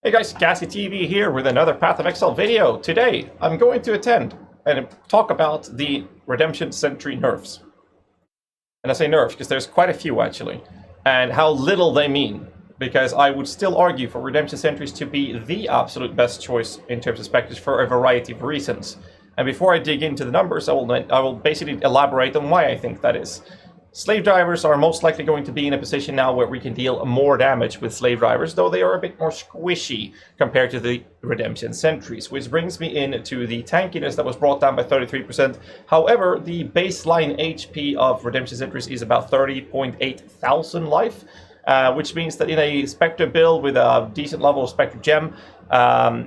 Hey guys, GhazzyTV here with another Path of Exile video. Today, I'm going to attend and talk about the Redemption Sentry nerfs. And I say nerfs because there's quite a few actually, and how little they mean. Because I would still argue for Redemption Sentries to be the absolute best choice in terms of specters for a variety of reasons. And before I dig into the numbers, I will basically elaborate on why I think that is. Slave drivers are most likely going to be in a position now where we can deal more damage with slave drivers, though they are a bit more squishy compared to the Redemption Sentries, which brings me into the tankiness that was brought down by 33%. However, the baseline HP of Redemption Sentries is about 30.8 thousand life, which means that in a Spectre build with a decent level of Spectre Gem,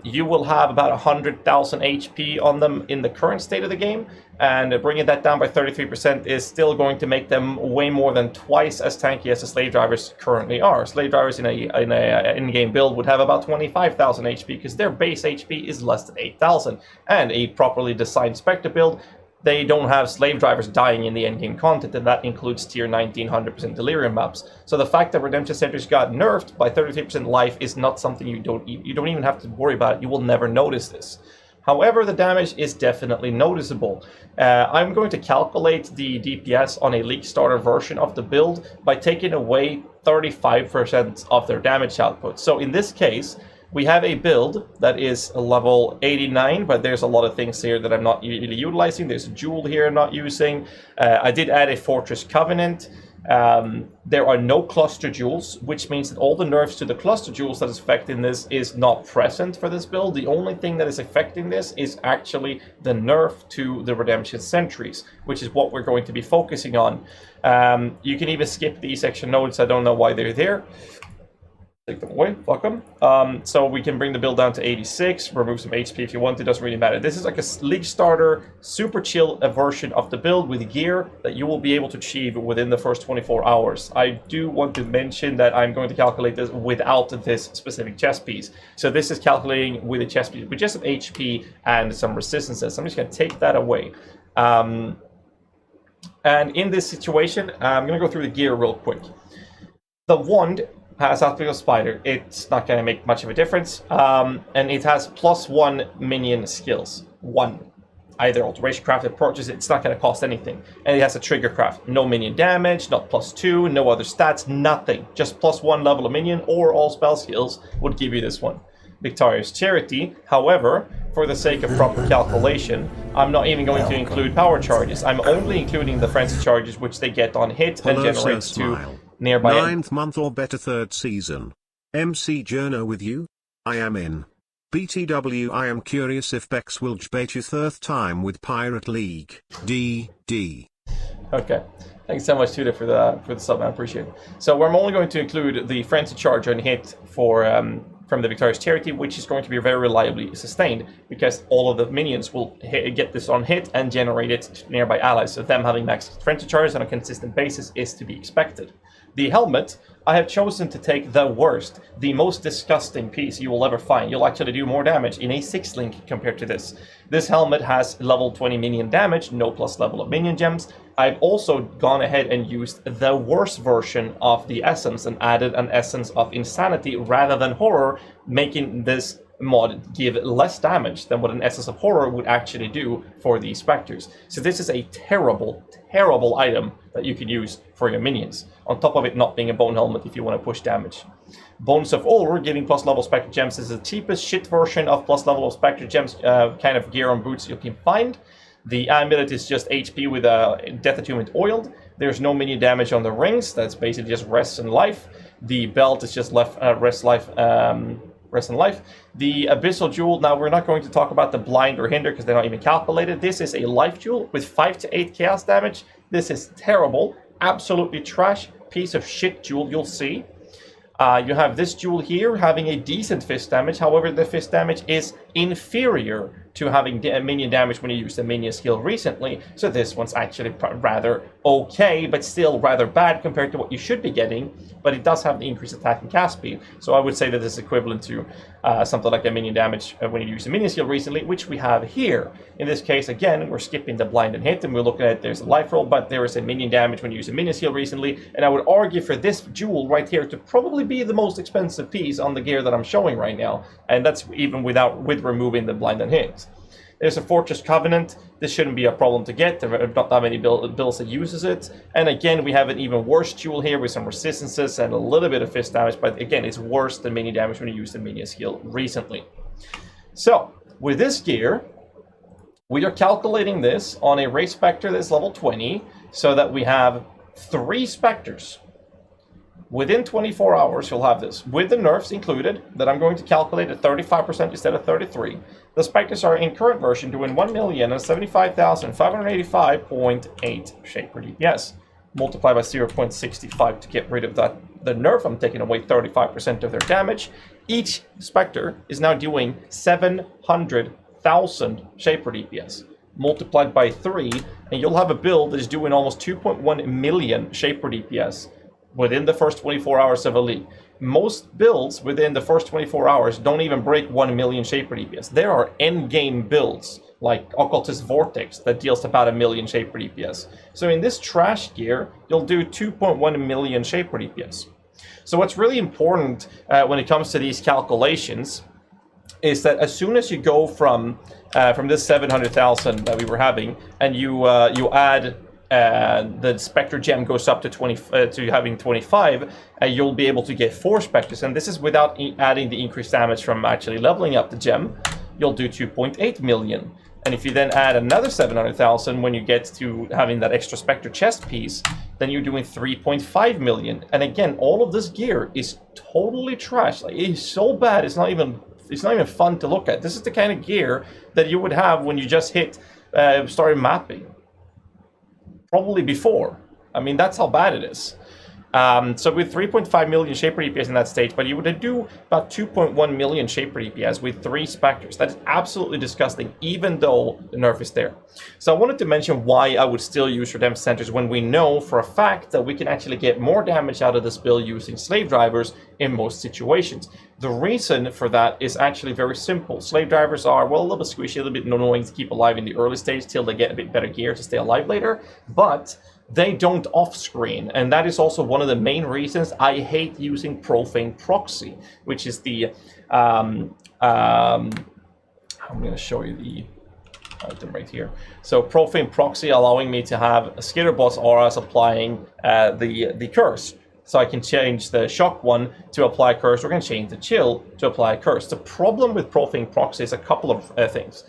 you will have about 100,000 HP on them in the current state of the game, and bringing that down by 33% is still going to make them way more than twice as tanky as the slave drivers currently are. Slave drivers in a in-game build would have about 25,000 HP because their base HP is less than 8,000, and a properly designed Spectre build, they don't have slave drivers dying in the endgame content, and that includes tier 19 100% delirium maps. So the fact that Redemption Sentries got nerfed by 33% life is not something you don't even have to worry about. You will never notice this. However, the damage is definitely noticeable. I'm going to calculate the DPS on a league starter version of the build by taking away 35% of their damage output. So in this case, we have a build that is a level 89, but there's a lot of things here that I'm not really utilizing. There's a jewel here I'm not using. I did add a Fortress Covenant. There are no cluster jewels, which means that all the nerfs to the cluster jewels that is affecting this is not present for this build. The only thing that is affecting this is actually the nerf to the Redemption Sentries, which is what we're going to be focusing on. You can even skip these extra nodes. I don't know why they're there. Take them away, fuck them. So we can bring the build down to 86, remove some HP if you want, it doesn't really matter. This is like a league starter, super chill version of the build with gear that you will be able to achieve within the first 24 hours. I do want to mention that I'm going to calculate this without this specific chest piece. So this is calculating with a chest piece, with just some HP and some resistances. I'm just going to take that away. And in this situation, I'm going to go through the gear real quick. The wand has Aspect of Spider. It's not going to make much of a difference. And it has +1 minion skills. 1. Either Alteration Craft or Purchase, it's not going to cost anything. And it has a Trigger Craft. No minion damage, not +2, no other stats, nothing. Just +1 level of minion or all spell skills would give you this one. Victorious Charity, however, for the sake of proper calculation, I'm not even going to include power charges. I'm only including the frenzy charges, which they get on hit and generates to nearby 9th month or better 3rd season. MC Journo with you? I am in. BTW I am curious if Bex will bait you 3rd time with Pirate League. DD. Okay. Thanks so much, Tuda, for the sub, I appreciate it. So I'm only going to include the frenzy charge on hit for from the Victorious Charity, which is going to be very reliably sustained, because all of the minions will get this on hit and generate it to nearby allies, so them having max frenzy charge on a consistent basis is to be expected. The helmet, I have chosen to take the worst, the most disgusting piece you will ever find. You'll actually do more damage in a 6-link compared to this. This helmet has level 20 minion damage, no plus level of minion gems. I've also gone ahead and used the worst version of the essence and added an essence of insanity rather than horror, making this mod give less damage than what an essence of horror would actually do for these specters. So this is a terrible, terrible item that you can use for your minions. On top of it not being a bone helmet if you want to push damage. Bones of Ore, giving plus level Spectre Gems, is the cheapest shit version of plus level of Spectre Gems kind of gear on boots you can find. The amulet is just HP with Death Attunement oiled. There's no minion damage on the rings, that's basically just rest and life. The belt is just rest and life. The Abyssal Jewel, now we're not going to talk about the blind or hinder because they're not even calculated. This is a life jewel with 5 to 8 chaos damage. This is terrible, absolutely trash, piece of shit jewel you'll see. You have this jewel here having a decent fist damage, however the fist damage is inferior to having minion damage when you use the minion skill recently. So this one's actually rather okay, but still rather bad compared to what you should be getting. But it does have the increased attack and cast speed. So I would say that this is equivalent to something like a minion damage when you use the minion skill recently, which we have here. In this case, again, we're skipping the blind and hit, and we're looking at there's a life roll, but there is a minion damage when you use a minion skill recently. And I would argue for this jewel right here to probably be the most expensive piece on the gear that I'm showing right now. And that's even with removing the blind and hit. There's a Fortress Covenant. This shouldn't be a problem to get. There are not that many builds that uses it. And again, we have an even worse jewel here with some resistances and a little bit of fist damage. But again, it's worse than minion damage when you use the minion skill recently. So, with this gear, we are calculating this on a race spectre that's level 20, so that we have 3 specters. Within 24 hours, you'll have this, with the nerfs included, that I'm going to calculate at 35% instead of 33. The specters are in current version doing 1,075,585.8 shape per DPS. Multiply by 0.65 to get rid of that. The nerf, I'm taking away 35% of their damage. Each specter is now doing 700,000 shape per DPS. Multiplied by 3, and you'll have a build that is doing almost 2.1 million shape per DPS within the first 24 hours of a league. Most builds within the first 24 hours don't even break 1 million shape per DPS. There are endgame builds like Occultist Vortex that deals about 1 million shape per DPS. So in this trash gear, you'll do 2.1 million shape per DPS. So what's really important when it comes to these calculations is that as soon as you go from this 700,000 that we were having, and you add the Spectre gem goes up to to having 25, you'll be able to get 4 Spectres, and this is without adding the increased damage from actually leveling up the gem. You'll do 2.8 million. And if you then add another 700,000 when you get to having that extra Spectre chest piece, then you're doing 3.5 million. And again, all of this gear is totally trash. Like, it's so bad, it's not even fun to look at. This is the kind of gear that you would have when you just started mapping. Probably before. I mean, that's how bad it is. So with 3.5 million shape per DPS in that stage, but you would do about 2.1 million shape per DPS with 3 Spectres. That is absolutely disgusting, even though the nerf is there. So I wanted to mention why I would still use Redemption Sentries when we know for a fact that we can actually get more damage out of this build using slave drivers in most situations. The reason for that is actually very simple. Slave drivers are, well, a little bit squishy, a little bit annoying to keep alive in the early stage till they get a bit better gear to stay alive later, but they don't off-screen, and that is also one of the main reasons I hate using Profane Proxy, which is the, I'm going to show you the item right here. So Profane Proxy allowing me to have Skitterbots auras applying the curse. So I can change the shock one to apply curse, or I can change the chill to apply curse. The problem with Profane Proxy is a couple of things.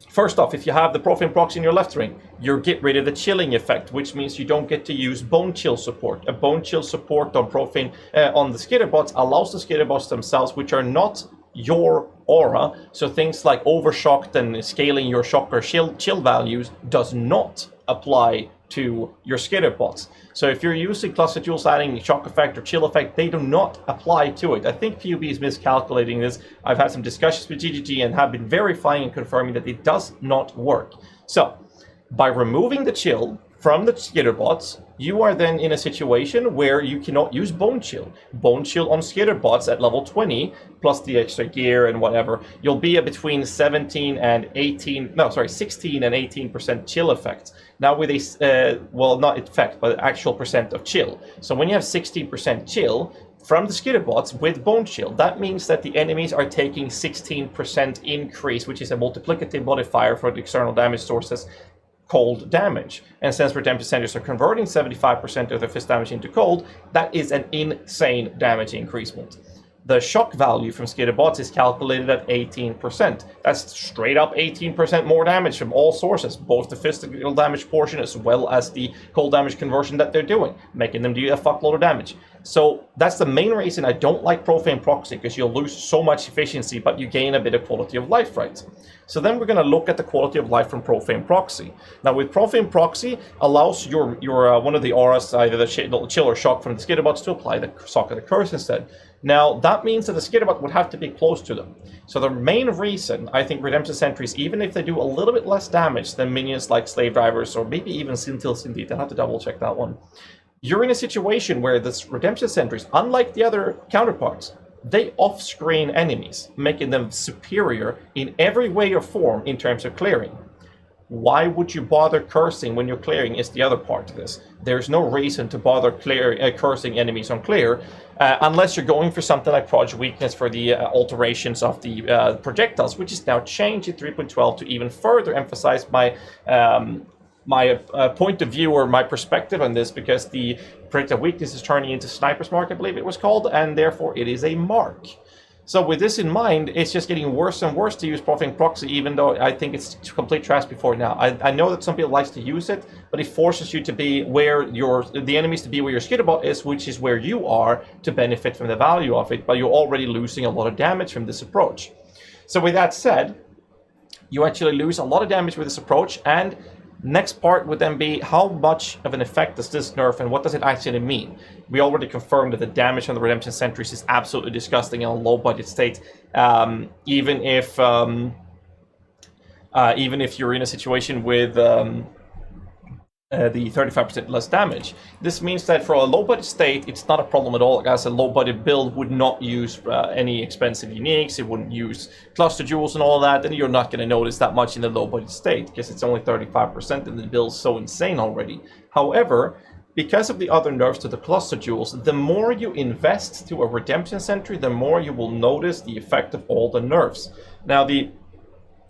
First off, if you have the Profane Proxy in your left ring, you get rid of the chilling effect, which means you don't get to use Bone Chill support. A Bone Chill support on Profane on the Skitterbots allows the Skitterbots themselves, which are not your aura, so things like overshocked and scaling your shock or chill values does not apply to your Skitterbots. So if you're using cluster jewels adding shock effect or chill effect, they do not apply to it. I think PUB is miscalculating this. I've had some discussions with GGG and have been verifying and confirming that it does not work. So by removing the chill from the Skitterbots, you are then in a situation where you cannot use Bone Chill. Bone Chill on Skitterbots at level 20, plus the extra gear and whatever, you'll be at between 16 and 18% chill effect. Now with a, well, not effect, but actual percent of chill. So when you have 16% chill from the Skitterbots with Bone Chill, that means that the enemies are taking 16% increase, which is a multiplicative modifier for the external damage sources, cold damage. And since Redemption Sentries are converting 75% of their fist damage into cold, that is an insane damage increasement. The shock value from Skitterbots is calculated at 18%. That's straight up 18% more damage from all sources, both the physical damage portion as well as the cold damage conversion that they're doing, making them do a fuckload of damage. So that's the main reason I don't like Profane Proxy, because you'll lose so much efficiency, but you gain a bit of quality of life, right? So then we're going to look at the quality of life from Profane Proxy. Now with Profane Proxy, allows your one of the auras, either the chill or shock from the Skitterbots, to apply the Sock of the Curse instead. Now, that means that the Skitterbot would have to be close to them. So the main reason I think Redemption Sentries, even if they do a little bit less damage than minions like Slave Drivers, or maybe even Sintil Syndite, I'll have to double check that one. You're in a situation where this Redemption Sentries, unlike the other counterparts, they off-screen enemies, making them superior in every way or form in terms of clearing. Why would you bother cursing when you're clearing is the other part of this. There's no reason to bother cursing enemies on clear, unless you're going for something like Project Weakness for the alterations of the projectiles, which is now changed in 3.12 to even further emphasize my point of view or my perspective on this, because the projectile weakness is turning into Sniper's Mark, I believe it was called, and therefore it is a mark. So with this in mind, it's just getting worse and worse to use Profane Proxy, even though I think it's complete trash before now. I know that some people like to use it, but it forces you to be where the enemies to be where your Skitterbot is, which is where you are, to benefit from the value of it, but you're already losing a lot of damage from this approach. So with that said, you actually lose a lot of damage with this approach, and next part would then be how much of an effect does this nerf and what does it actually mean? We already confirmed that the damage on the Redemption Sentries is absolutely disgusting in a low budget state. Even if you're in a situation with the 35% less damage. This means that for a low budget state, it's not a problem at all, as a low budget build would not use any expensive uniques, it wouldn't use cluster jewels and all that, and you're not going to notice that much in the low budget state, because it's only 35% and the build's so insane already. However, because of the other nerfs to the cluster jewels, the more you invest to a Redemption Sentry, the more you will notice the effect of all the nerfs. Now, the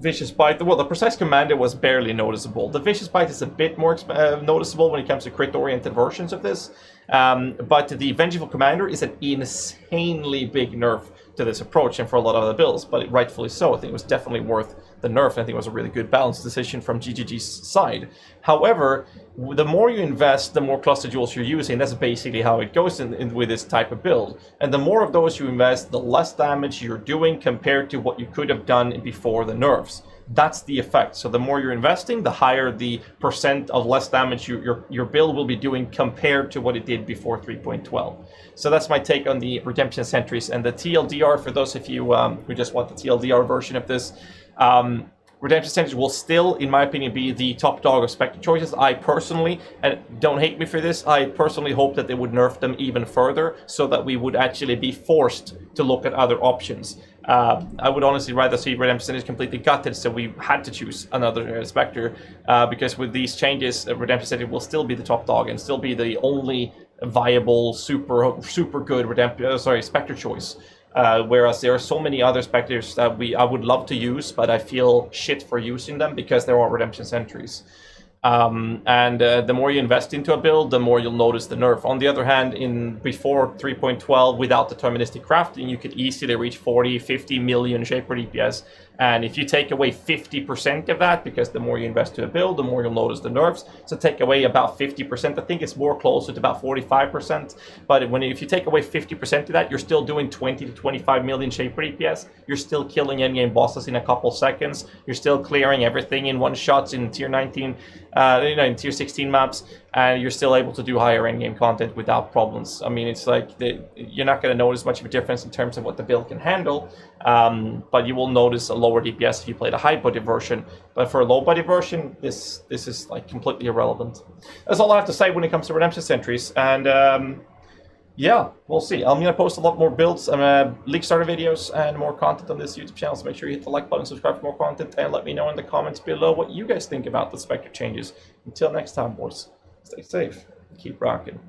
Vicious Bite, well, the Precise Commander was barely noticeable. The Vicious Bite is a bit more noticeable when it comes to crit-oriented versions of this, but the Vengeful Commander is an insanely big nerf to this approach and for a lot of other builds, but rightfully so. I think it was definitely worth the nerf, and I think it was a really good balanced decision from GGG's side. However, the more you invest, the more cluster jewels you're using. That's basically how it goes with this type of build. And the more of those you invest, the less damage you're doing compared to what you could have done before the nerfs. That's the effect. So the more you're investing, the higher the percent of less damage your build will be doing compared to what it did before 3.12. So that's my take on the Redemption Sentries and the TLDR. For those of you who just want the TLDR version of this, Redemption Sentries will still, in my opinion, be the top dog of Spectre choices. I personally, and don't hate me for this, I personally hope that they would nerf them even further so that we would actually be forced to look at other options. I would honestly rather see Redemption Sentries completely gutted, so we had to choose another Spectre, because with these changes, Redemption Sentries will still be the top dog and still be the only viable, super good Spectre choice. Whereas there are so many other Spectres that I would love to use, but I feel shit for using them because there are Redemption Sentries. The more you invest into a build, the more you'll notice the nerf. On the other hand, before 3.12, without deterministic crafting, you could easily reach 40, 50 million Shaper DPS. And if you take away 50% of that, because the more you invest to a build, the more you'll notice the nerfs. So take away about 50%. I think it's more closer to about 45%. But if you take away 50% of that, you're still doing 20 to 25 million Shaper DPS. You're still killing endgame bosses in a couple seconds. You're still clearing everything in one shot in tier 19, in tier 16 maps. And you're still able to do higher endgame content without problems. I mean, it's like you're not going to notice much of a difference in terms of what the build can handle, but you will notice a lower DPS if you play the high budget version. But for a low budget version, this is like completely irrelevant. That's all I have to say when it comes to Redemption Sentries. And yeah, we'll see. I'm going to post a lot more builds, League Starter videos, and more content on this YouTube channel. So make sure you hit the like button, subscribe for more content, and let me know in the comments below what you guys think about the Spectre changes. Until next time, boys. Stay safe. Keep rocking.